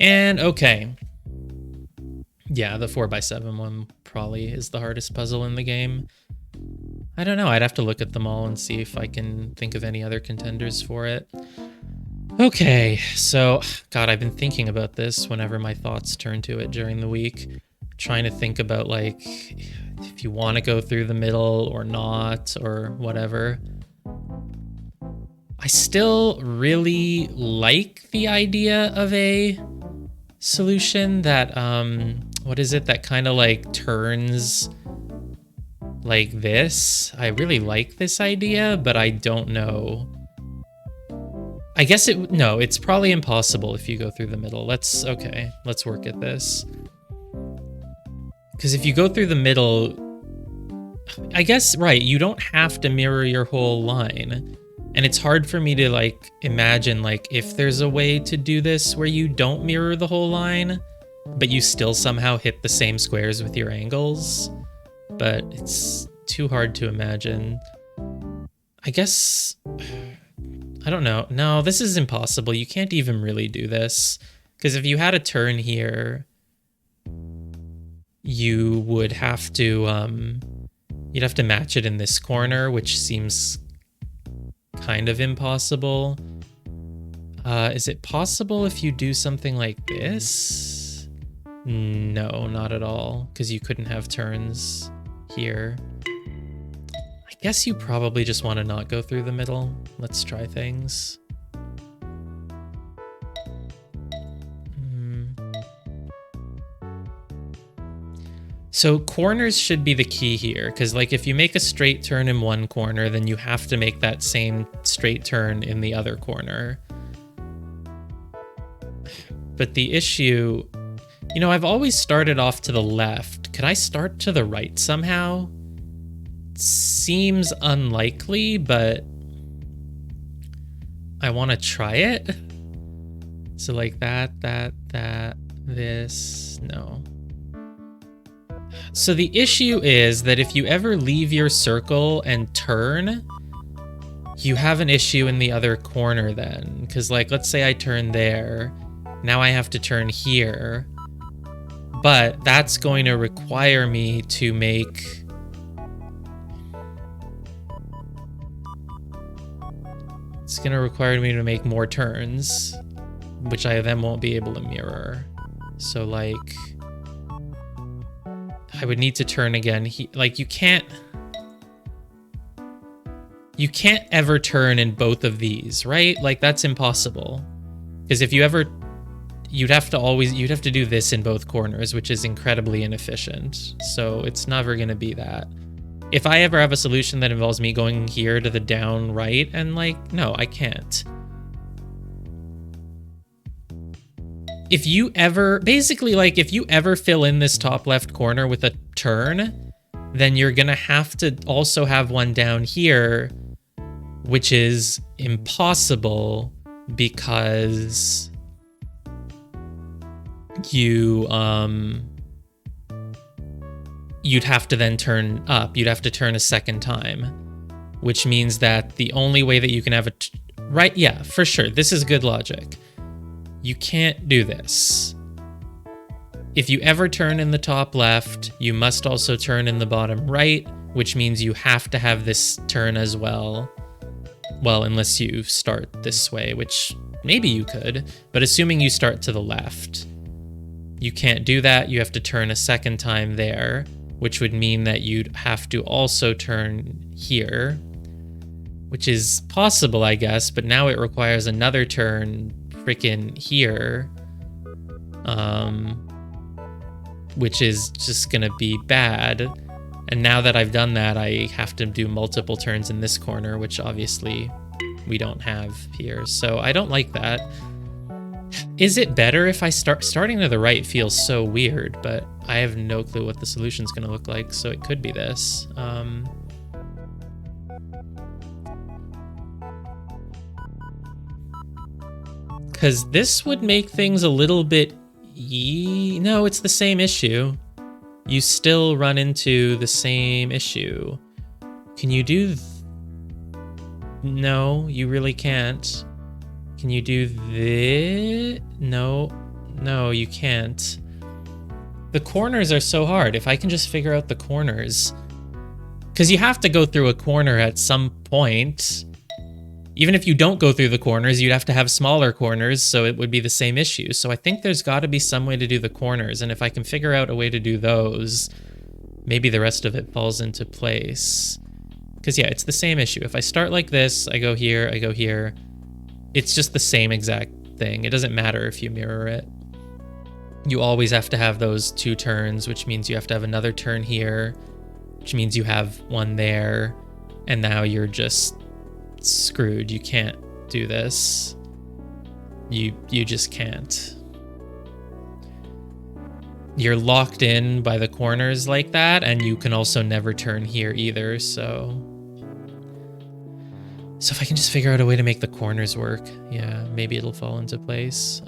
And okay. Yeah, the 4x7 one probably is the hardest puzzle in the game. I don't know, I'd have to look at them all and see if I can think of any other contenders for it. Okay, so, God, I've been thinking about this whenever my thoughts turn to it during the week. Trying to think about, like, if you want to go through the middle or not, or whatever. I still really like the idea of a solution that, what is it, that kind of, like, turns like this. I really like this idea, but I don't know. I guess no, it's probably impossible if you go through the middle. Let's work at this. Because if you go through the middle, I guess, right, you don't have to mirror your whole line. And it's hard for me to, like, imagine, like, if there's a way to do this where you don't mirror the whole line, but you still somehow hit the same squares with your angles. But it's too hard to imagine. I guess, I don't know. No, this is impossible. You can't even really do this. Because if you had a turn here, you would have to, you'd have to match it in this corner, which seems kind of impossible. Is it possible if you do something like this? No, not at all, because you couldn't have turns here. I guess you probably just want to not go through the middle. Let's try things. So corners should be the key here, because, like, if you make a straight turn in one corner, then you have to make that same straight turn in the other corner. But the issue, you know, I've always started off to the left. Could I start to the right somehow? Seems unlikely, but I want to try it. So like that, this, no. So the issue is that if you ever leave your circle and turn, you have an issue in the other corner then. Because, like, let's say I turn there. Now I have to turn here. But that's going to require me to make... It's going to require me to make more turns, which I then won't be able to mirror. So, like... I would need to turn again. Like, you can't ever turn in both of these, right? Like, that's impossible. Because if you ever, you'd have to do this in both corners, which is incredibly inefficient. So it's never going to be that. If I ever have a solution that involves me going here to the down right, and, like, no, I can't. If you ever, basically, like, if you ever fill in this top left corner with a turn, then you're gonna have to also have one down here, which is impossible because you'd have to then turn up. You'd have to turn a second time, which means that the only way that you can have a, right? Yeah, for sure. This is good logic. You can't do this. If you ever turn in the top left, you must also turn in the bottom right, which means you have to have this turn as well. Well, unless you start this way, which maybe you could, but assuming you start to the left, you can't do that. You have to turn a second time there, which would mean that you'd have to also turn here, which is possible, I guess, but now it requires another turn freaking here, which is just gonna be bad. And now that I've done that, I have to do multiple turns in this corner, which obviously we don't have here. So I don't like that. Is it better if I starting to the right feels so weird, but I have no clue what the solution's gonna look like, so it could be this. Because this would make things a little bit... No, it's the same issue. You still run into the same issue. Can you do... No, you really can't. Can you do this? No, No, you can't. The corners are so hard. If I can just figure out the corners. Because you have to go through a corner at some point. Even if you don't go through the corners, you'd have to have smaller corners, so it would be the same issue. So I think there's got to be some way to do the corners, and if I can figure out a way to do those, maybe the rest of it falls into place. Because yeah, it's the same issue. If I start like this, I go here, it's just the same exact thing. It doesn't matter if you mirror it. You always have to have those 2 turns, which means you have to have another turn here, which means you have one there, and now you're just screwed. You can't do this. You just can't. You're locked in by the corners like that, and you can also never turn here either, so if I can just figure out a way to make the corners work, yeah, maybe it'll fall into place.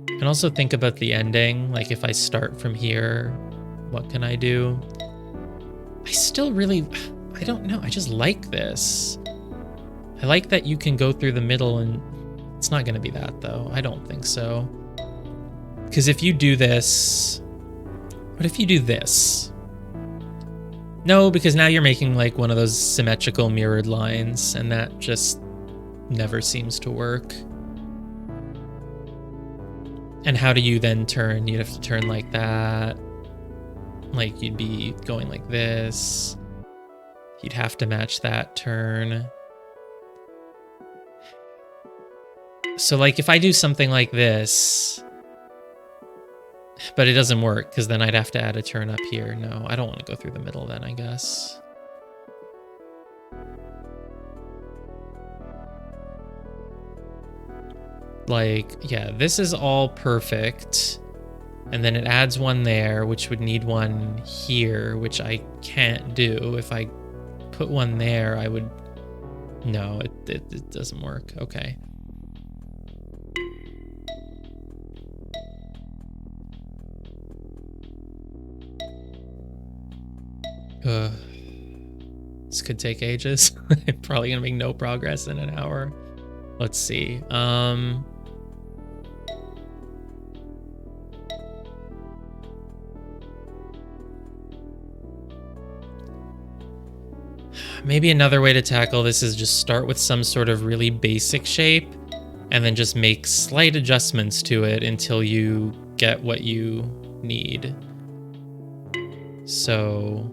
And also think about the ending, like if I start from here, what can I do? I still really, I don't know, I just like this. I like that you can go through the middle, and it's not gonna be that though. I don't think so. Because if you do this, what if you do this? No, because now you're making like one of those symmetrical mirrored lines, and that just never seems to work. And how do you then turn? You'd have to turn like that. Like you'd be going like this. You'd have to match that turn. So like if I do something like this, but it doesn't work because then I'd have to add a turn up here. No, I don't want to go through the middle then, I guess. Like, yeah, this is all perfect. And then it adds one there, which would need one here, which I can't do. If I put one there, I would... No, it doesn't work. Okay. This could take ages. I'm probably gonna make no progress in an hour. Let's see. Maybe another way to tackle this is just start with some sort of really basic shape and then just make slight adjustments to it until you get what you need. So...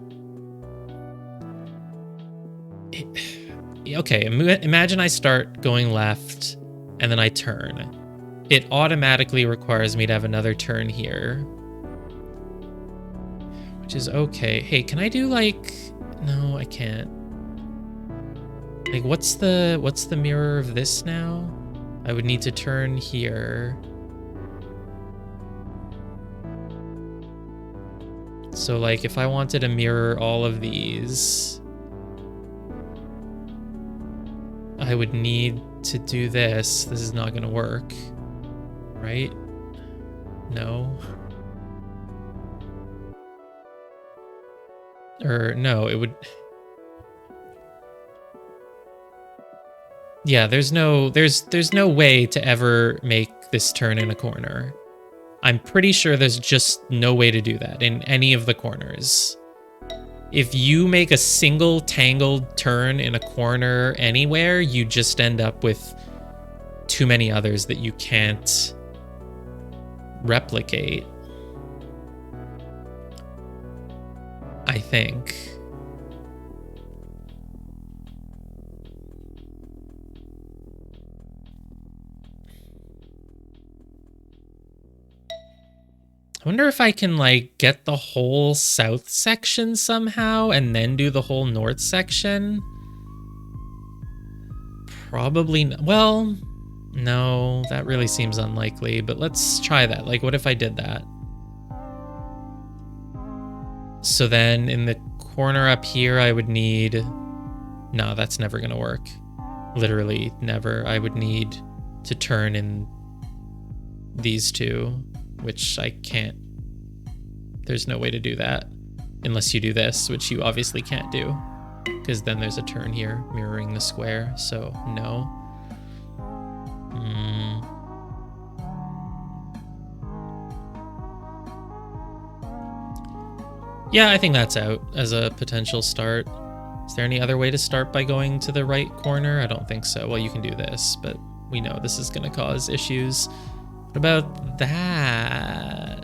Okay, imagine I start going left and then I turn. It automatically requires me to have another turn here, which is okay. Hey, can I do like... No, I can't. Like, what's the mirror of this now? I would need to turn here. So like if I wanted to mirror all of these, I would need to do this. This is not going to work, right? No. Or no, it would... Yeah, there's no way to ever make this turn in a corner. I'm pretty sure there's just no way to do that in any of the corners. If you make a single tangled turn in a corner anywhere, you just end up with too many others that you can't replicate. I think. I wonder if I can, like, get the whole south section somehow and then do the whole north section. Probably not. Well, no, that really seems unlikely, but let's try that. Like, what if I did that? So then in the corner up here, I would need... No, that's never going to work. Literally never. I would need to turn in these two, which I can't. There's no way to do that unless you do this, which you obviously can't do, because then there's a turn here mirroring the square, so no. Yeah, I think that's out as a potential start. Is there any other way to start by going to the right corner? I don't think so. Well, you can do this, but we know this is going to cause issues. What about that?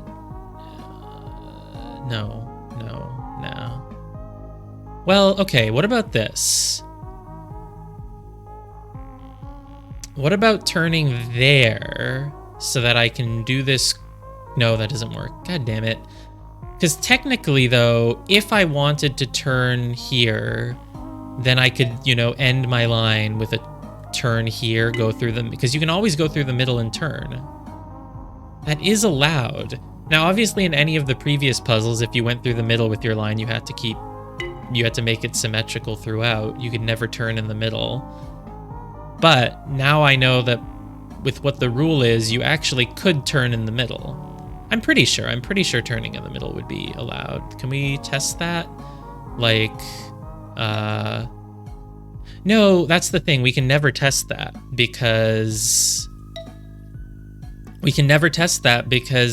No. Well, okay, what about this? What about turning there so that I can do this? No, that doesn't work. God damn it. Because technically, though, if I wanted to turn here, then I could, end my line with a turn here, go through them, because you can always go through the middle and turn. That is allowed. Now, obviously, in any of the previous puzzles, if you went through the middle with your line, you had to make it symmetrical throughout. You could never turn in the middle. But now I know that with what the rule is, you actually could turn in the middle. I'm pretty sure turning in the middle would be allowed. Can we test that? No, that's the thing. We can never test that because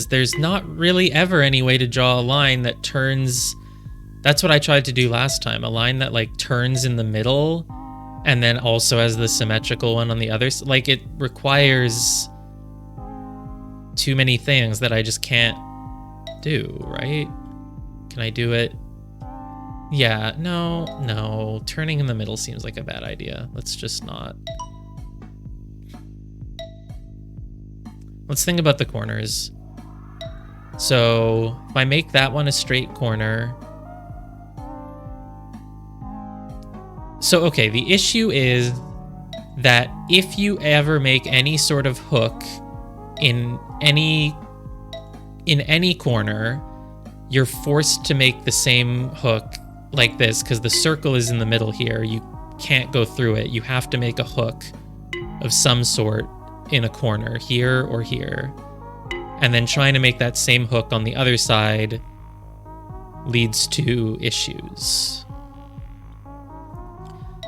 there's not really ever any way to draw a line that turns. That's what I tried to do last time. A line that turns in the middle and then also has the symmetrical one on the other side. It requires too many things that I just can't do, right? Can I do it? Yeah, no. Turning in the middle seems like a bad idea. Let's just not. Let's think about the corners. So if I make that one a straight corner. So, okay, the issue is that if you ever make any sort of hook in any corner, you're forced to make the same hook like this because the circle is in the middle here. You can't go through it. You have to make a hook of some sort in a corner, here or here. And then trying to make that same hook on the other side leads to issues.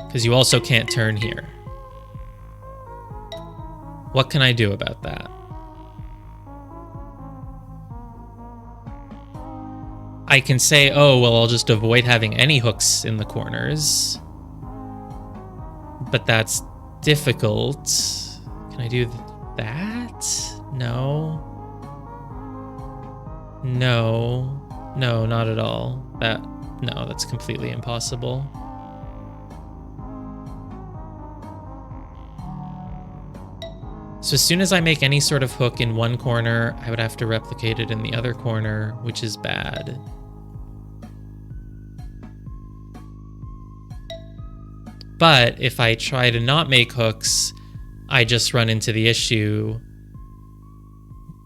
Because you also can't turn here. What can I do about that? I can say, oh, well, I'll just avoid having any hooks in the corners. But that's difficult. Can I do that? No. No, not at all. No, that's completely impossible. So as soon as I make any sort of hook in one corner, I would have to replicate it in the other corner, which is bad. But if I try to not make hooks, I just run into the issue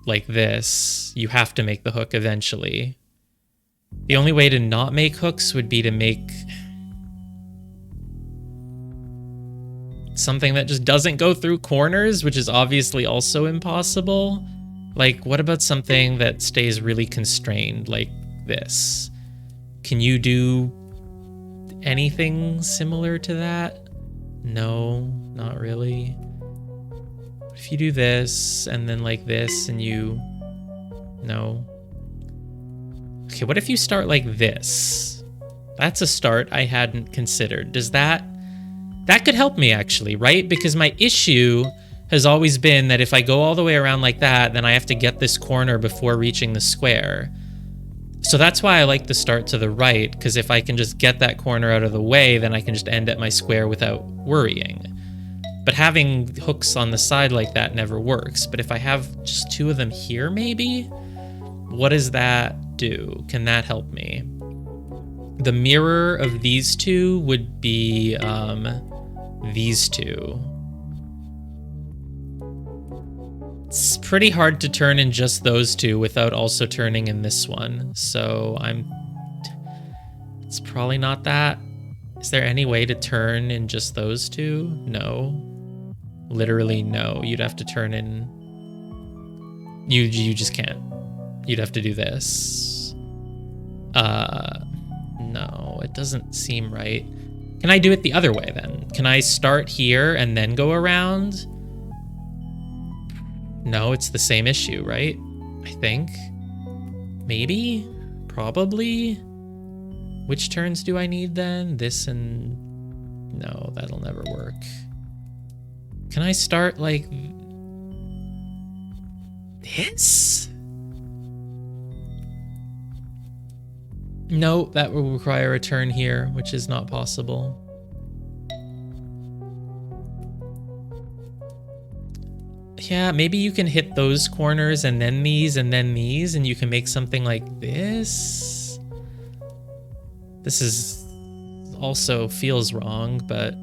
like this. You have to make the hook eventually. The only way to not make hooks would be to make something that just doesn't go through corners, which is obviously also impossible. What about something that stays really constrained, like this? Can you do anything similar to that? No, not really. If you do this, and then like this, and no. Okay, what if you start like this? That's a start I hadn't considered. Does that could help me actually, right? Because my issue has always been that if I go all the way around like that, then I have to get this corner before reaching the square. So that's why I like the start to the right, because if I can just get that corner out of the way, then I can just end at my square without worrying. But having hooks on the side like that never works. But if I have just two of them here, maybe? What does that do? Can that help me? The mirror of these two would be these two. It's pretty hard to turn in just those two without also turning in this one. So it's probably not that. Is there any way to turn in just those two? No. Literally no. You'd have to turn in. You just can't. You'd have to do this. No, it doesn't seem right. Can I do it the other way then? Can I start here and then go around? No, it's the same issue, right? I think. Maybe? Probably? Which turns do I need then? This and... No, that'll never work. Can I start like... this? No, that will require a turn here, which is not possible. Yeah, maybe you can hit those corners and then these and then these, and you can make something like this. This is also feels wrong, but...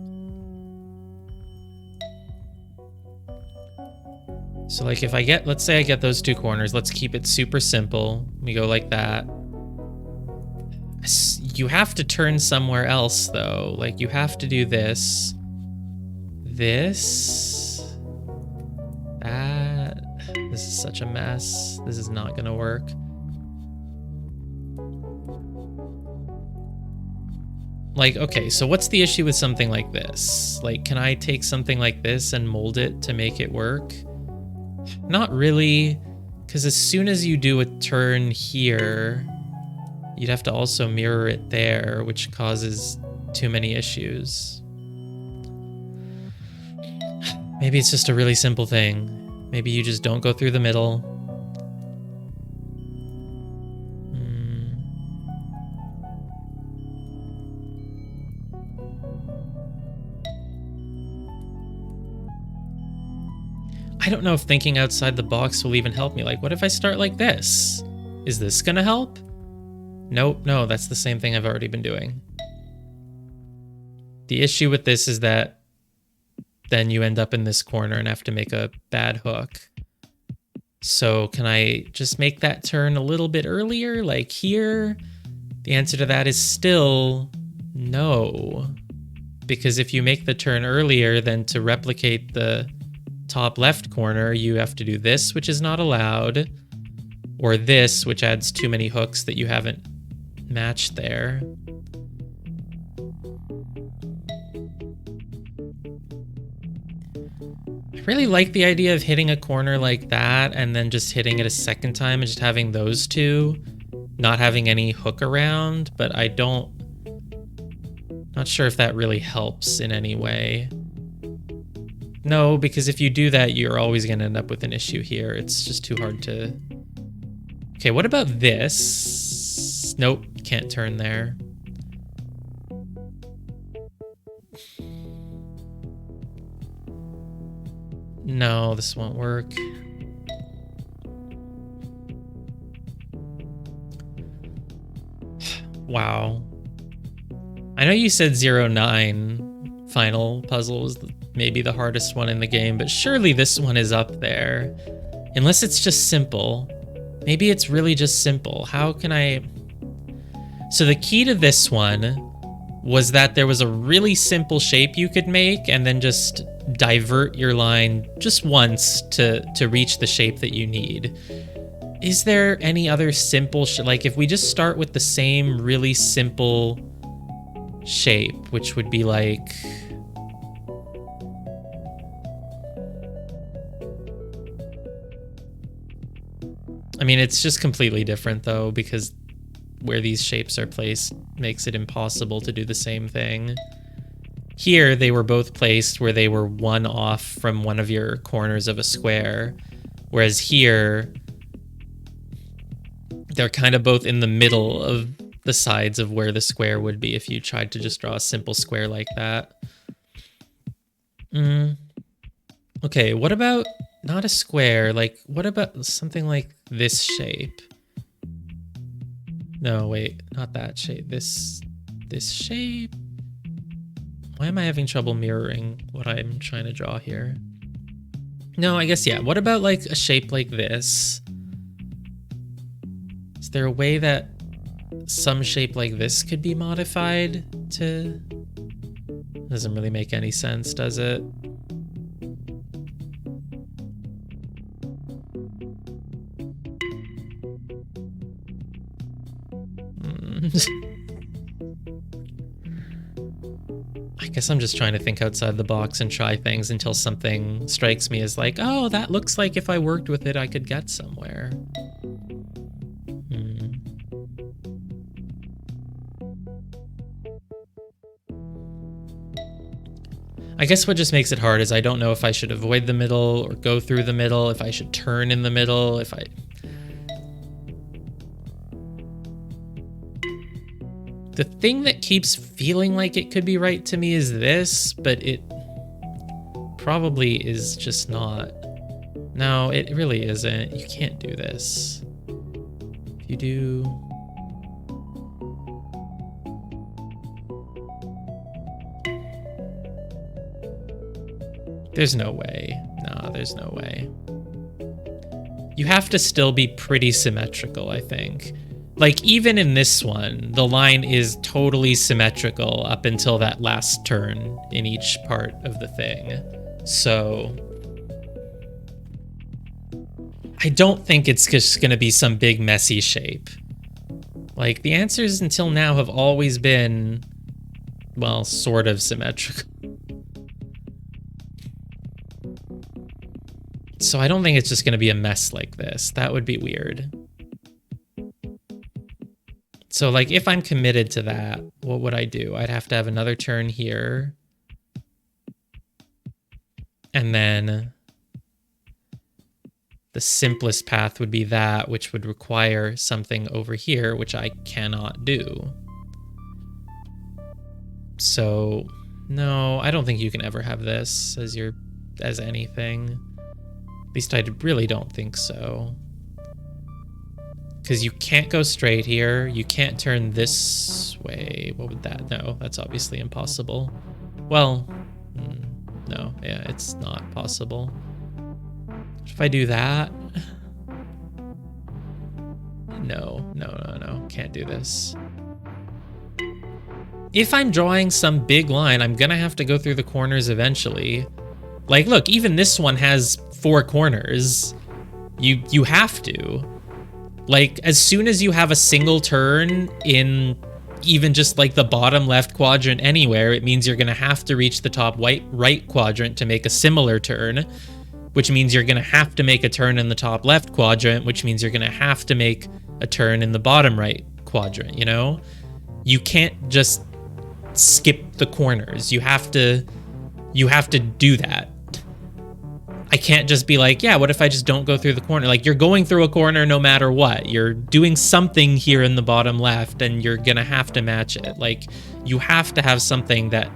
So like if I get, let's say I get those two corners, let's keep it super simple. We go like that. You have to turn somewhere else though. Like you have to do this, this, that. This is such a mess. This is not gonna work. Like, okay, so what's the issue with something like this? Like, can I take something like this and mold it to make it work? Not really, because as soon as you do a turn here, you'd have to also mirror it there, which causes too many issues. Maybe it's just a really simple thing. Maybe you just don't go through the middle. I don't know if thinking outside the box will even help me. Like, what if I start like this? Is this gonna help? Nope, no, that's the same thing I've already been doing. The issue with this is that then you end up in this corner and have to make a bad hook. So can I just make that turn a little bit earlier, like here? The answer to that is still no. Because if you make the turn earlier, then to replicate the top left corner, you have to do this, which is not allowed, or this, which adds too many hooks that you haven't matched there. I really like the idea of hitting a corner like that and then just hitting it a second time and just having those two, not having any hook around, but not sure if that really helps in any way. No, because if you do that, you're always going to end up with an issue here. It's just too hard to... Okay, what about this? Nope, can't turn there. No, this won't work. Wow. I know you said 09 final puzzle was maybe the hardest one in the game, but surely this one is up there. Unless it's just simple. Maybe it's really just simple. How can I... So the key to this one was that there was a really simple shape you could make and then just divert your line just once to reach the shape that you need. Is there any other simple like if we just start with the same really simple shape, which would be like... I mean, it's just completely different though, because where these shapes are placed makes it impossible to do the same thing. Here, they were both placed where they were one off from one of your corners of a square, whereas here, they're kind of both in the middle of the sides of where the square would be if you tried to just draw a simple square like that. Okay, what about not a square? Like, what about something like this shape? No, wait, not that shape. This shape. Why am I having trouble mirroring what I'm trying to draw here? No, I guess, yeah. What about like a shape like this? Is there a way that some shape like this could be modified to... Doesn't really make any sense, does it? I guess I'm just trying to think outside the box and try things until something strikes me as like, oh, that looks like if I worked with it, I could get somewhere. I guess what just makes it hard is I don't know if I should avoid the middle or go through the middle, if I should turn in the middle, if I... The thing that keeps feeling like it could be right to me is this, but it probably is just not. No, it really isn't. You can't do this. If you do... There's no way. No, there's no way. You have to still be pretty symmetrical, I think. Like, even in this one, the line is totally symmetrical up until that last turn in each part of the thing. So... I don't think it's just gonna be some big messy shape. Like, the answers until now have always been, well, sort of symmetrical. So I don't think it's just gonna be a mess like this. That would be weird. So, like, if I'm committed to that, what would I do? I'd have to have another turn here. And then the simplest path would be that, which would require something over here, which I cannot do. So, no, I don't think you can ever have this as anything. At least I really don't think so. Because you can't go straight here. You can't turn this way. What would that? No, that's obviously impossible. Well, no, yeah, it's not possible. If I do that? No, can't do this. If I'm drawing some big line, I'm gonna have to go through the corners eventually. Like, look, even this one has 4 corners. You have to. Like, as soon as you have a single turn in even just like the bottom left quadrant anywhere, it means you're gonna have to reach the top right quadrant to make a similar turn, which means you're gonna have to make a turn in the top left quadrant, which means you're gonna have to make a turn in the bottom right quadrant, you know? You can't just skip the corners. You have to do that. I can't just be like, yeah, what if I just don't go through the corner? Like, you're going through a corner no matter what. You're doing something here in the bottom left, and you're gonna have to match it. Like, you have to have something that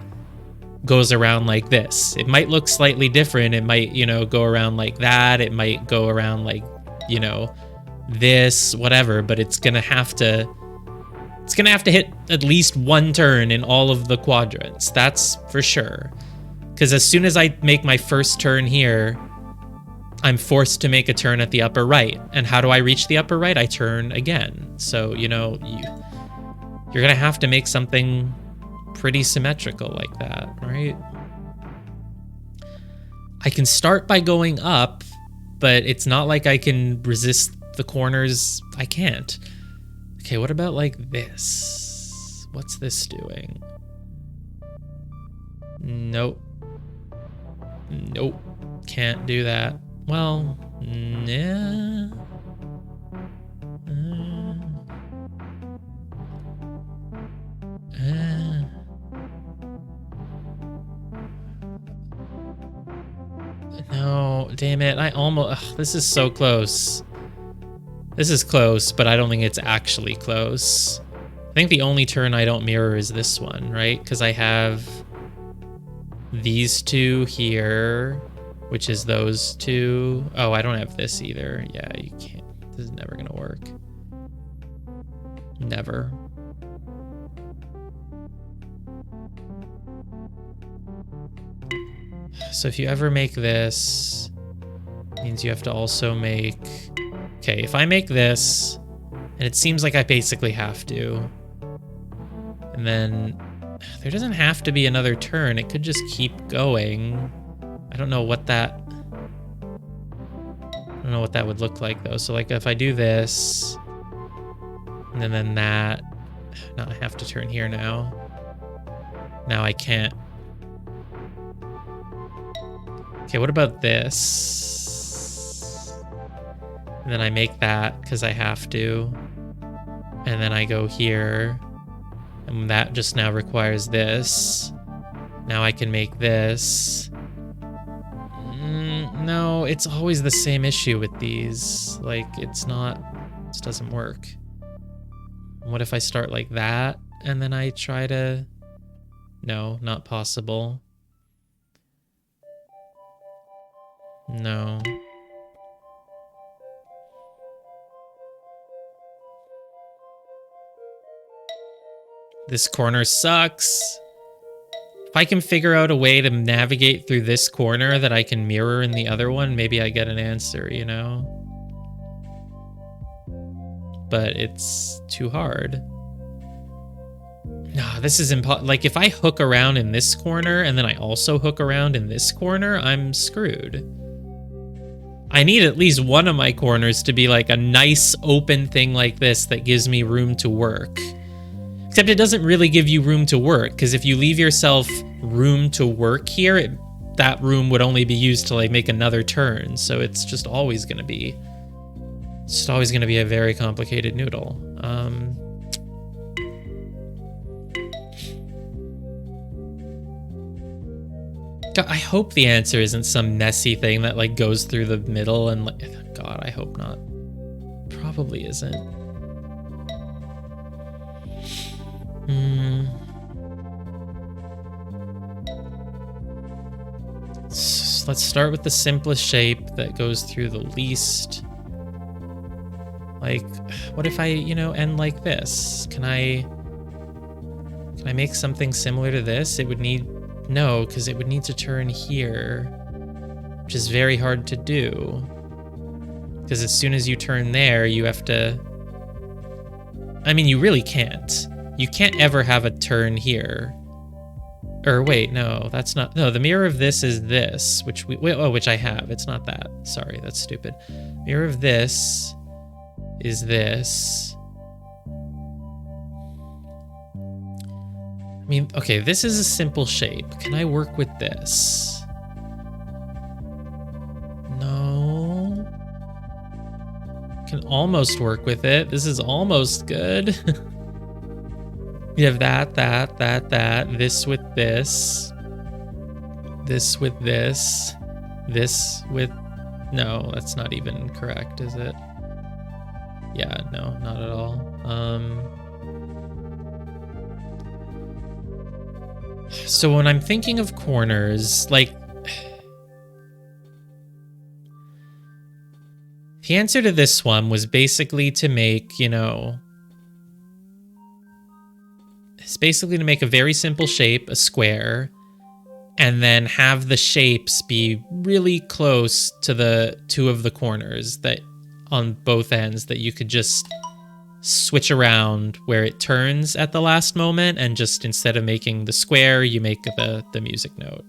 goes around like this. It might look slightly different. It might, you know, go around like that. It might go around like, you know, this, whatever, but it's gonna have to hit at least one turn in all of the quadrants. That's for sure. Because as soon as I make my first turn here, I'm forced to make a turn at the upper right. And how do I reach the upper right? I turn again. So, you know, you're gonna have to make something pretty symmetrical like that, right? I can start by going up, but it's not like I can resist the corners. I can't. Okay, what about like this? What's this doing? Nope. Nope. Can't do that. Well, yeah. No, damn it. I almost... Ugh, this is so close. This is close, but I don't think it's actually close. I think the only turn I don't mirror is this one, right? Because I have these two here, which is those two. Oh, I don't have this either. Yeah, you can't. This is never gonna work. Never. So if you ever make this, it means you have to also make... Okay, if I make this, and it seems like I basically have to, and then there doesn't have to be another turn. It could just keep going. I don't know what that would look like though. So like if I do this, and then that, now I have to turn here now. Now I can't. Okay, what about this? And then I make that because I have to. And then I go here. And that just now requires this. Now I can make this. No, it's always the same issue with these. Like, it's not... This doesn't work. What if I start like that, and then I try to... No, not possible. No. This corner sucks. If I can figure out a way to navigate through this corner that I can mirror in the other one, maybe I get an answer, you know? But it's too hard. No, this is impossible. Like, if I hook around in this corner and then I also hook around in this corner, I'm screwed. I need at least one of my corners to be like a nice open thing like this that gives me room to work. Except it doesn't really give you room to work, because if you leave yourself room to work here, that room would only be used to like make another turn. So it's just always going to be, a very complicated noodle. God, I hope the answer isn't some messy thing that like goes through the middle and like, God, I hope not. Probably isn't. Let's start with the simplest shape that goes through the least. Like, what if I, you know, end like this? Can I make something similar to this? It would need, no, because it would need to turn here, which is very hard to do. Because as soon as you turn there, you have to, I mean, you really can't. You can't ever have a turn here. Or wait, no, that's not, no, the mirror of this is this, which which I have. It's not that. Sorry, that's stupid. Mirror of this is this. I mean, okay, this is a simple shape. Can I work with this? No. Can almost work with it. This is almost good. You have that, this with this with this with, no, that's not even correct, is it? Yeah, no, not at all. So when I'm thinking of corners, like, the answer to this one was basically to make, you know, it's basically to make a very simple shape, a square, and then have the shapes be really close to the two of the corners that on both ends that you could just switch around where it turns at the last moment, and just instead of making the square, you make the music note.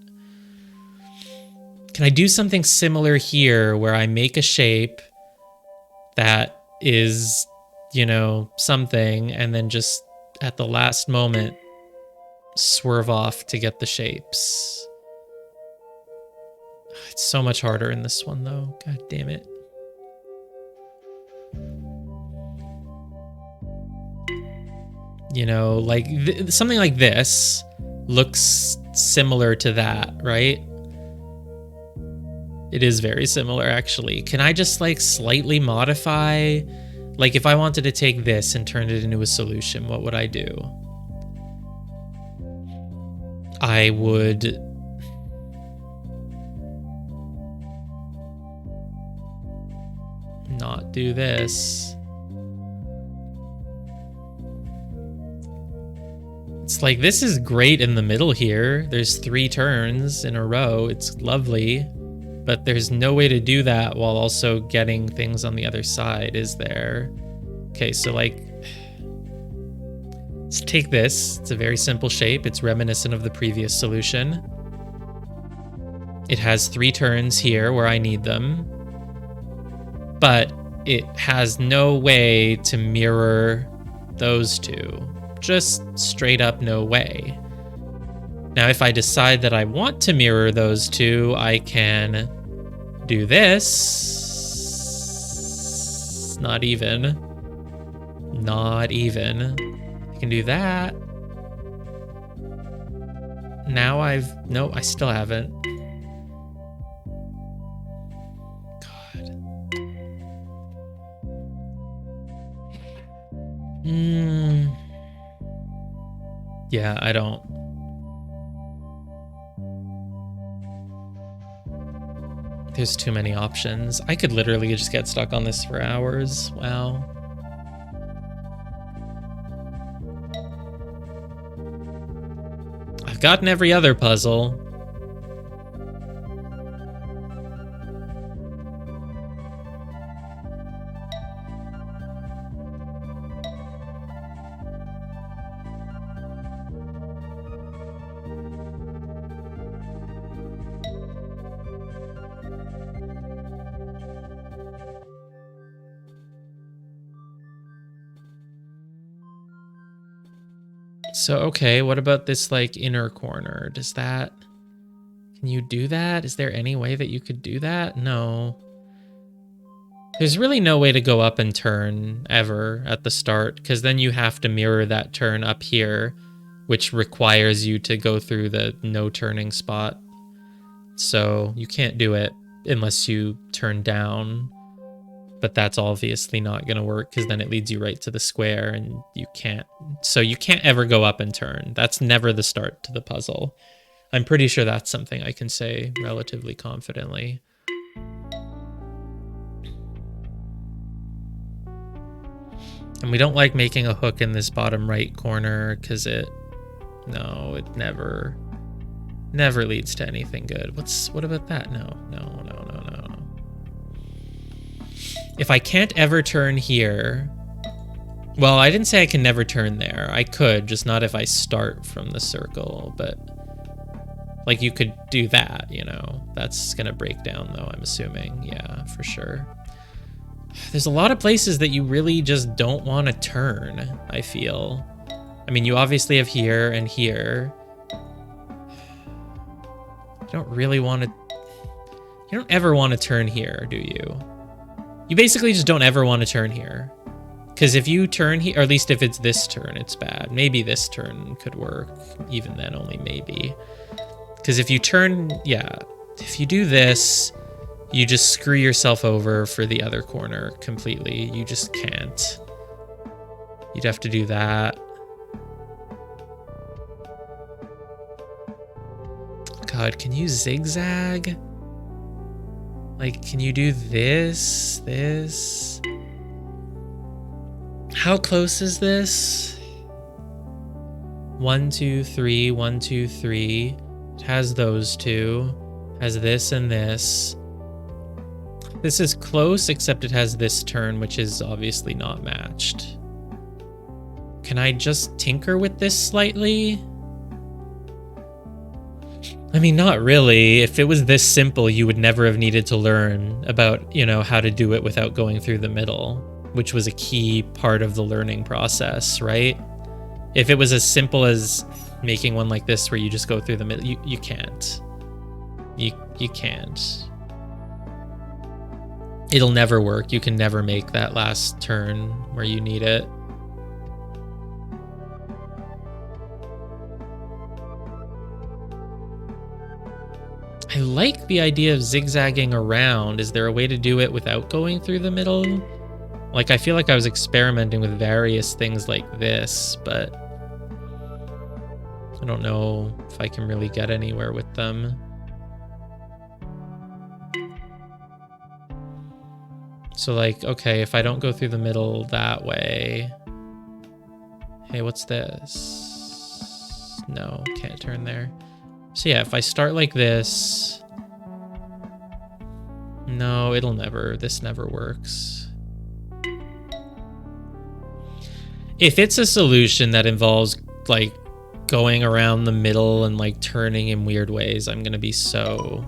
Can I do something similar here where I make a shape that is, you know, something, and then just at the last moment swerve off to get the shapes? It's so much harder in this one though. God damn it. You know, like something like this looks similar to that, right? It is very similar, actually. Can I just like slightly modify? Like if I wanted to take this and turn it into a solution, what would I do? I would not do this. It's like, this is great in the middle here. There's 3 turns in a row. It's lovely. But there's no way to do that while also getting things on the other side, is there? Okay, so like, let's take this. It's a very simple shape. It's reminiscent of the previous solution. It has 3 turns here where I need them. But it has no way to mirror those two. Just straight up no way. Now, if I decide that I want to mirror those two, I can do this. Not even. Not even. I can do that. now no, I still haven't. God. Yeah, I don't. There's too many options. I could literally just get stuck on this for hours. Wow. I've gotten every other puzzle. So, okay, what about this, like, inner corner? Does that... Can you do that? Is there any way that you could do that? No. There's really no way to go up and turn, ever, at the start, because then you have to mirror that turn up here, which requires you to go through the no turning spot. So, you can't do it unless you turn down. But that's obviously not going to work because then it leads you right to the square and you can't. So you can't ever go up and turn. That's never the start to the puzzle. I'm pretty sure that's something I can say relatively confidently. And we don't like making a hook in this bottom right corner because it never leads to anything good. What about that? No. If I can't ever turn here... Well, I didn't say I can never turn there. I could, just not if I start from the circle, but... Like, you could do that, you know? That's gonna break down, though, I'm assuming. Yeah, for sure. There's a lot of places that you really just don't want to turn, I feel. I mean, you obviously have here and here. You don't really want to... You don't ever want to turn here, do you? You basically just don't ever want to turn here. Because if you turn here, or at least if it's this turn, it's bad. Maybe this turn could work. Even then, only maybe. Because if you turn, yeah, if you do this, you just screw yourself over for the other corner completely. You just can't. You'd have to do that. God, can you zigzag? Like, can you do this? How close is this? 1, 2, 3, 1, 2, 3. It has those two. Has this and this. This is close, except it has this turn, which is obviously not matched. Can I just tinker with this slightly? I mean, not really. If it was this simple, you would never have needed to learn about, you know, how to do it without going through the middle, which was a key part of the learning process, right? If it was as simple as making one like this where you just go through the middle, you can't. You can't. It'll never work. You can never make that last turn where you need it. I like the idea of zigzagging around. Is there a way to do it without going through the middle? Like, I feel like I was experimenting with various things like this, but I don't know if I can really get anywhere with them. So, like, okay, if I don't go through the middle that way... Hey, what's this? No, can't turn there. So yeah, if I start like this... No, it'll never... This never works. If it's a solution that involves, like, going around the middle and, like, turning in weird ways, I'm gonna be so...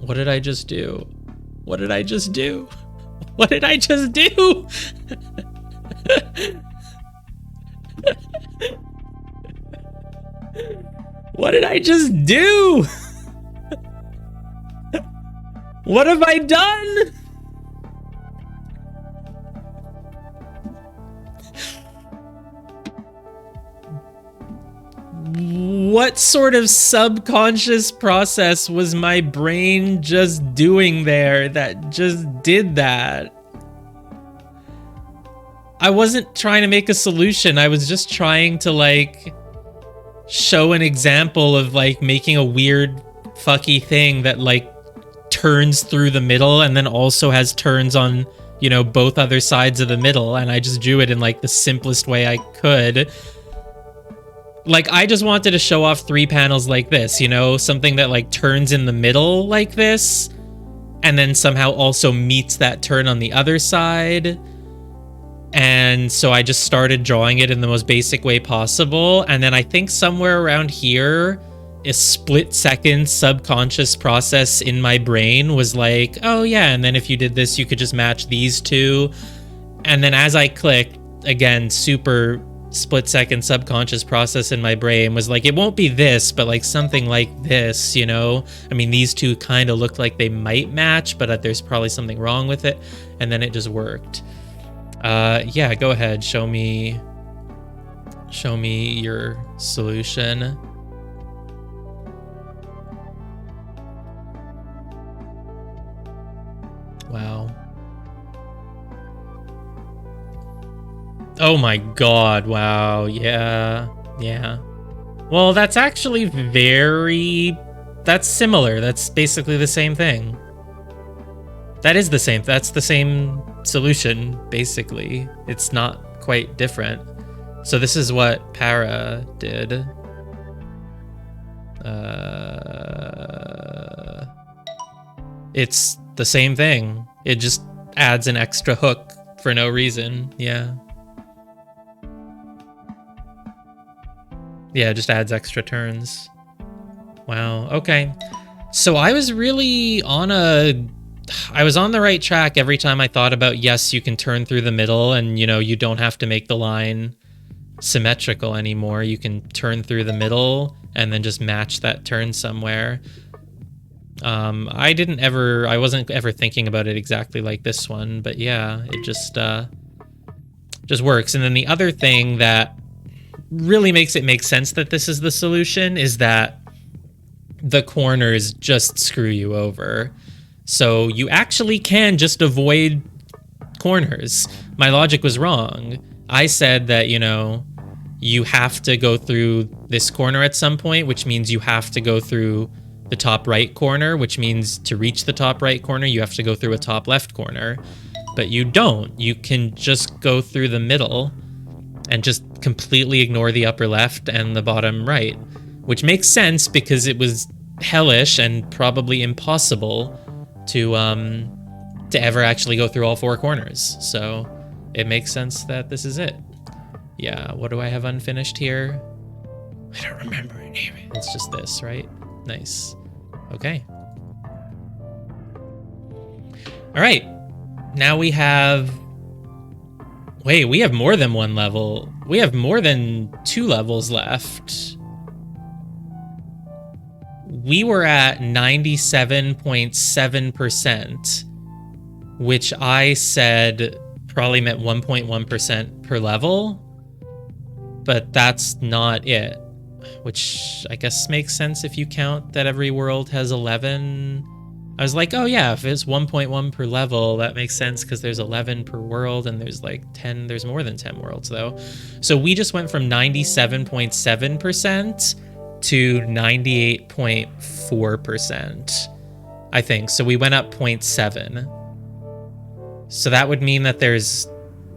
What did I just do? What did I just do? What did I just do? What did I just do? What have I done? what sort of subconscious process was my brain just doing there that just did that? I wasn't trying to make a solution. I was just trying to like show an example of like making a weird fucky thing that like turns through the middle and then also has turns on, you know, both other sides of the middle. And I just drew it in like the simplest way I could. Like, I just wanted to show off 3 panels like this, you know, something that like turns in the middle like this, and then somehow also meets that turn on the other side. And so I just started drawing it in the most basic way possible. And then I think somewhere around here, a split-second subconscious process in my brain was like, oh yeah, and then if you did this, you could just match these two. And then as I clicked, again, super split-second subconscious process in my brain was like, it won't be this, but like something like this, you know? I mean, these two kind of looked like they might match, but there's probably something wrong with it. And then it just worked. Yeah, go ahead. Show me your solution. Wow. Oh my god, wow. Yeah. Well, that's actually that's similar. That's basically the same thing. That's the same solution, basically. It's not quite different. So this is what Para did. It's the same thing. It just adds an extra hook for no reason. Yeah. Yeah, it just adds extra turns. Wow, okay. So I was really on the right track every time I thought about, yes, you can turn through the middle and, you know, you don't have to make the line symmetrical anymore. You can turn through the middle and then just match that turn somewhere. I wasn't ever thinking about it exactly like this one, but yeah, it just works. And then the other thing that really makes it make sense that this is the solution is that the corners just screw you over. So you actually can just avoid corners. My logic was wrong. I said that, you know, you have to go through this corner at some point, which means you have to go through the top right corner, which means to reach the top right corner, you have to go through a top left corner. But you don't. You can just go through the middle and just completely ignore the upper left and the bottom right, which makes sense because it was hellish and probably impossible to ever actually go through all 4 corners. So it makes sense that this is it. Yeah, what do I have unfinished here? I don't remember it. It's just this, right? Nice. Okay. All right. Now we have... Wait, we have more than 1 level. We have more than 2 levels left. We were at 97.7%, which I said probably meant 1.1% per level, but that's not it, which I guess makes sense if you count that every world has 11. I was like, oh yeah, if it's 1.1 per level, that makes sense because there's 11 per world and there's like 10, there's more than 10 worlds though. So we just went from 97.7% to 98.4%, I think. So we went up 0.7. So that would mean that there's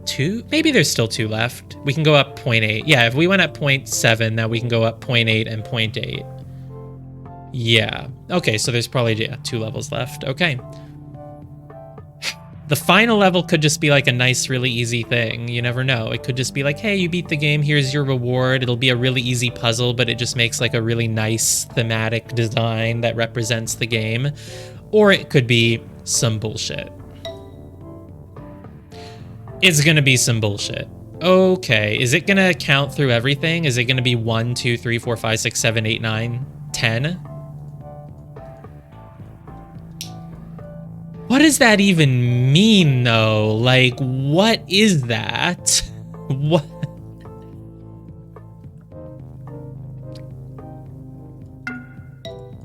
2, maybe there's still 2 left. We can go up 0.8. Yeah, if we went up 0.7, now we can go up 0.8 and 0.8. Yeah. Okay, so there's probably 2 levels left. Okay. The final level could just be like a nice, really easy thing. You never know. It could just be like, hey, you beat the game, here's your reward. It'll be a really easy puzzle, but it just makes like a really nice thematic design that represents the game. Or it could be some bullshit. It's gonna be some bullshit. Okay, is it gonna count through everything? Is it gonna be 1, 2, 3, 4, 5, 6, 7, 8, 9, 10? What does that even mean, though? Like, what is that? What?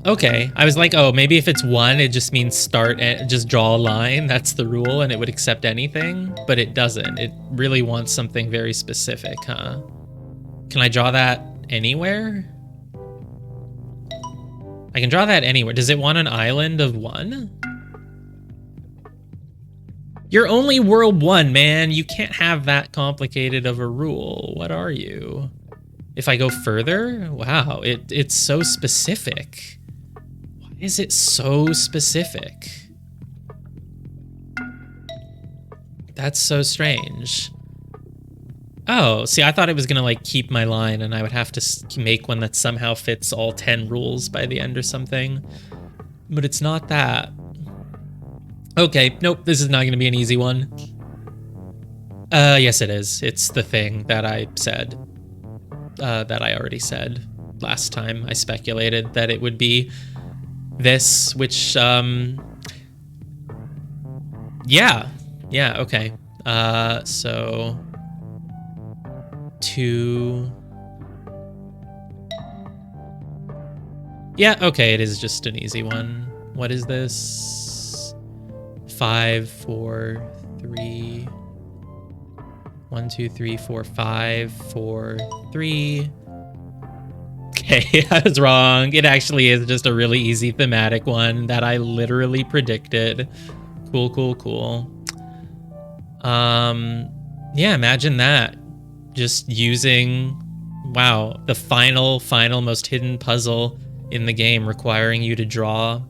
Okay, I was like, oh, maybe if it's 1, it just means start and just draw a line. That's the rule, and it would accept anything, but it doesn't. It really wants something very specific, huh? Can I draw that anywhere? I can draw that anywhere. Does it want an island of 1? You're only world 1, man. You can't have that complicated of a rule. What are you? If I go further? Wow, it's so specific. Why is it so specific? That's so strange. Oh, see, I thought it was gonna like keep my line and I would have to make one that somehow fits all 10 rules by the end or something. But it's not that. Okay, nope, this is not gonna be an easy one. Yes it is. It's the thing that I said. That I already said last time. I speculated that it would be this, which, yeah, okay. So 2. Yeah, okay, it is just an easy one. What is this? 5, 4, 3. 1, 2, 3, 4, 5, 4, 3. Okay, I was wrong. It actually is just a really easy thematic one that I literally predicted. Cool, cool, cool. Yeah, imagine that. Just using, wow, the final most hidden puzzle in the game requiring you to draw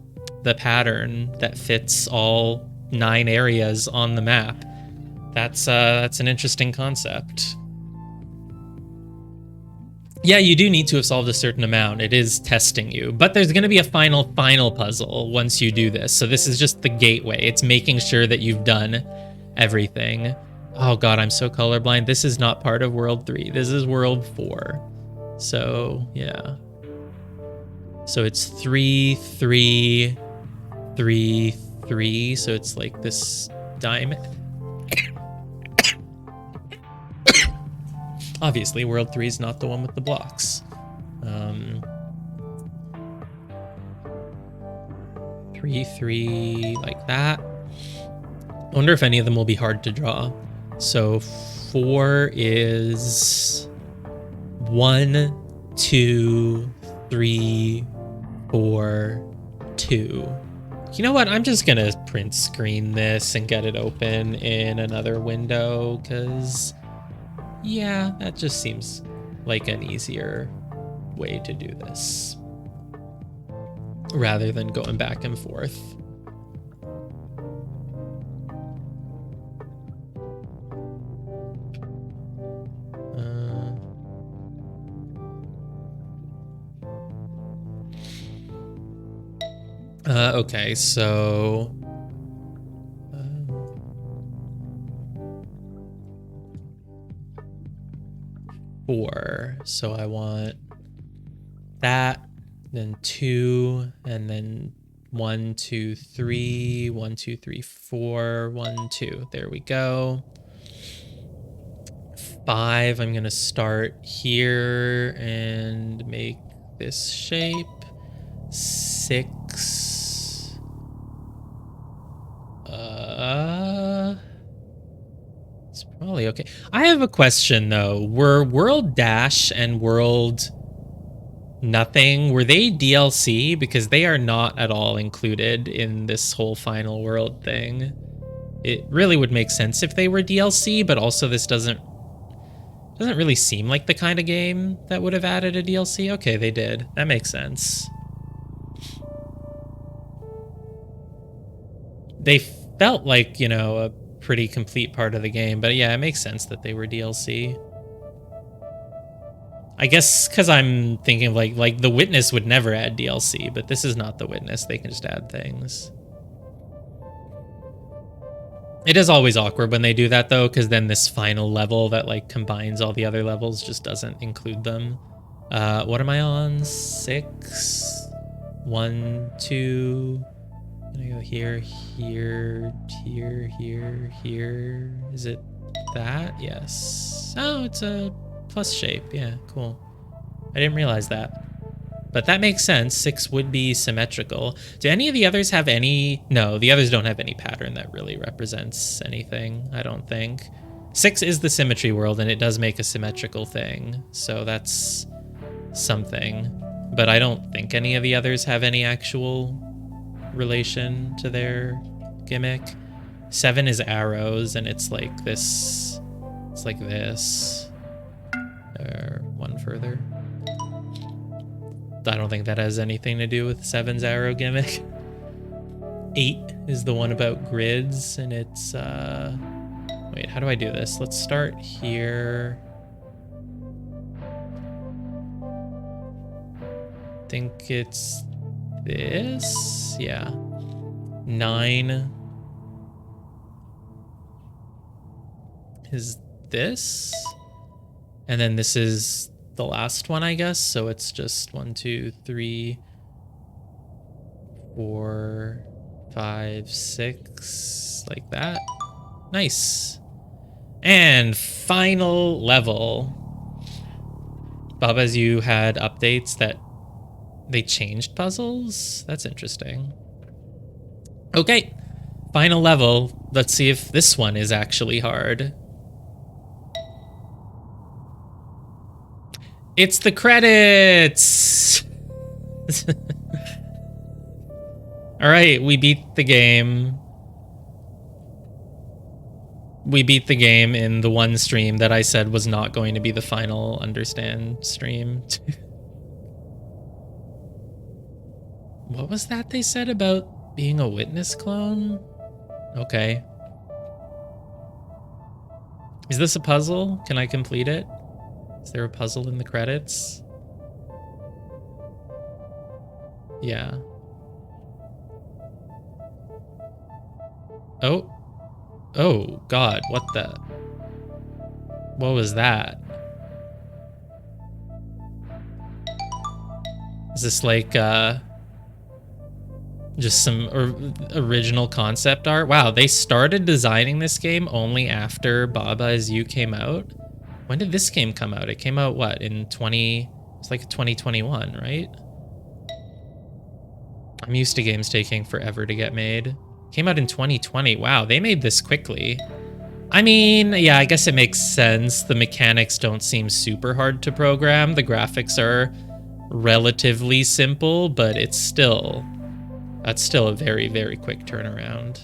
the pattern that fits all 9 areas on the map. That's an interesting concept. Yeah, you do need to have solved a certain amount. It is testing you, but there's going to be a final puzzle once you do this. So this is just the gateway. It's making sure that you've done everything. Oh god, I'm so colorblind. This is not part of World 3. This is World 4. So, yeah. So it's 3, 3, 3, 3. So it's like this diamond. Obviously, World 3 is not the one with the blocks. 3, 3, like that. I wonder if any of them will be hard to draw. So 4 is 1, 2, 3, 4, 2. You know what? I'm just gonna print screen this and get it open in another window, because yeah, that just seems like an easier way to do this rather than going back and forth. Okay, so 4. So I want that, then 2, and then 1, 2, 3, 1, 2, 3, 4, 1, 2. There we go. 5, I'm gonna start here and make this shape. 6. It's probably okay. I have a question though. Were World Dash and World Nothing, were they DLC? Because they are not at all included in this whole final world thing. It really would make sense if they were DLC, but also this doesn't really seem like the kind of game that would have added a DLC. Okay, they did. That makes sense. They felt like, you know, a pretty complete part of the game, but yeah, it makes sense that they were DLC. I guess because I'm thinking of like The Witness would never add DLC, but this is not The Witness. They can just add things. It is always awkward when they do that though, because then this final level that like combines all the other levels just doesn't include them. What am I on? 6, 1, 2. I'm gonna go here, here, here, here, here. Is it that? Yes. Oh, it's a plus shape. Yeah, cool. I didn't realize that. But that makes sense. 6 would be symmetrical. Do any of the others have any? No, the others don't have any pattern that really represents anything, I don't think. 6 is the symmetry world, and it does make a symmetrical thing. So that's something. But I don't think any of the others have any actual relation to their gimmick. 7 is arrows, and it's like this. It's like this. Or one further. I don't think that has anything to do with 7's arrow gimmick. 8 is the one about grids, and it's wait, how do I do this? Let's start here. I think it's this. Yeah. 9 is this. And then this is the last one, I guess. So it's just 1, 2, 3, 4, 5, 6, like that. Nice. And final level. Babas, you had updates that they changed puzzles? That's interesting. Okay, final level. Let's see if this one is actually hard. It's the credits! All right, we beat the game. We beat the game in the one stream that I said was not going to be the final Understand stream. What was that they said about being a witness clone? Okay. Is this a puzzle? Can I complete it? Is there a puzzle in the credits? Yeah. Oh. Oh, God. What the? What was that? Is this like, just some original concept art? Wow, they started designing this game only after Baba Is You came out? When did this game come out? It came out, what, in it's like 2021, right? I'm used to games taking forever to get made. Came out in 2020. Wow, they made this quickly. I mean, yeah, I guess it makes sense. The mechanics don't seem super hard to program. The graphics are relatively simple, but that's still a very, very quick turnaround.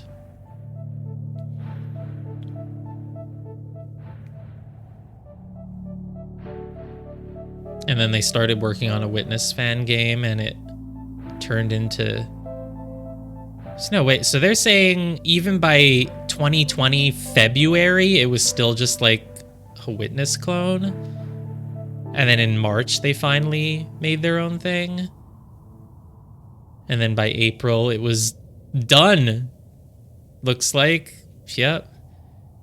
And then they started working on a Witness fan game, and it turned into... So no, wait, so they're saying even by 2020 February, it was still just like a Witness clone? And then in March, they finally made their own thing? And then by April, it was done. Looks like, yep.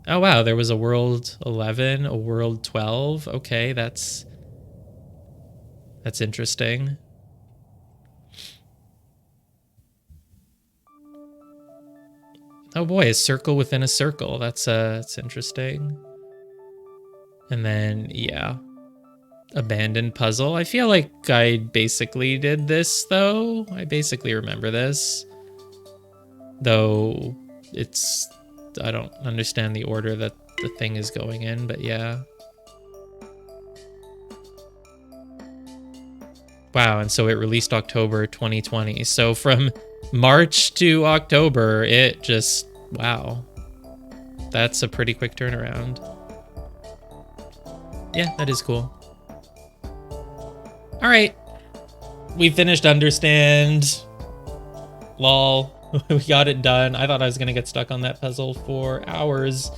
Oh, wow, there was a World 11, a World 12. Okay, that's interesting. Oh boy, a circle within a circle. That's interesting. And then, yeah. Abandoned puzzle. I feel like I basically did this, though. I basically remember this. Though, I don't understand the order that the thing is going in, but yeah. Wow, and so it released October 2020. So from March to October, it just, wow. That's a pretty quick turnaround. Yeah, that is cool. All right, we finished Understand. Lol, we got it done. I thought I was gonna get stuck on that puzzle for hours,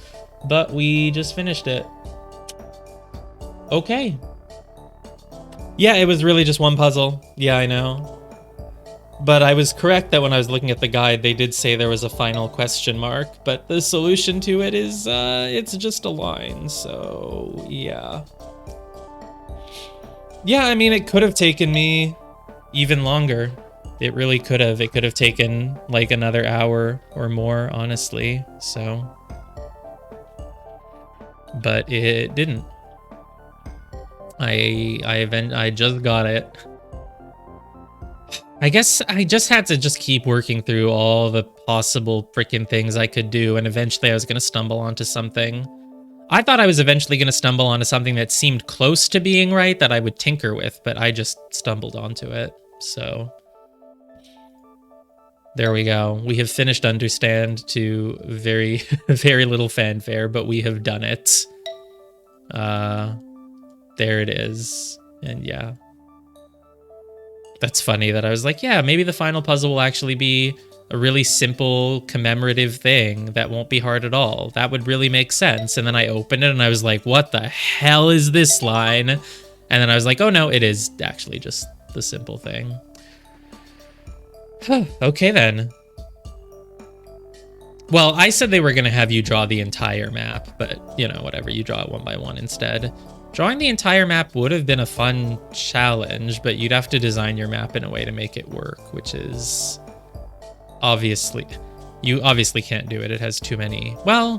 but we just finished it. Okay. Yeah, it was really just one puzzle. Yeah, I know. But I was correct that when I was looking at the guide, they did say there was a final question mark, but the solution to it is, it's just a line, so yeah. Yeah, I mean, it could have taken me even longer. It really could have. It could have taken like another hour or more, honestly, so. But it didn't. I just got it. I guess I just had to just keep working through all the possible freaking things I could do, and eventually I was going to stumble onto something. I thought I was eventually going to stumble onto something that seemed close to being right that I would tinker with, but I just stumbled onto it. So there we go. We have finished Understand to very, very little fanfare, but we have done it. There it is. And yeah. That's funny that I was like, yeah, maybe the final puzzle will actually be a really simple commemorative thing that won't be hard at all. That would really make sense. And then I opened it and I was like, what the hell is this line? And then I was like, oh no, it is actually just the simple thing. Okay then. Well, I said they were going to have you draw the entire map, but you know, whatever, you draw it one by one instead. Drawing the entire map would have been a fun challenge, but you'd have to design your map in a way to make it work, which is obviously, you obviously can't do it. It has too many. Well,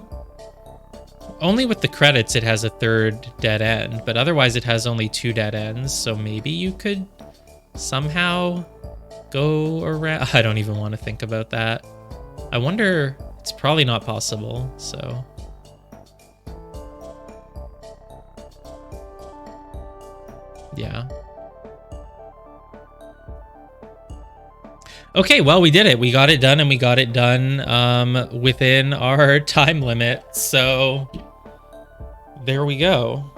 only with the credits it has a third dead end, but otherwise it has only 2 dead ends. So maybe you could somehow go around. I don't even want to think about that. I wonder, it's probably not possible, so. Yeah. Okay, well, we did it. We got it done, and we got it done within our time limit. So there we go.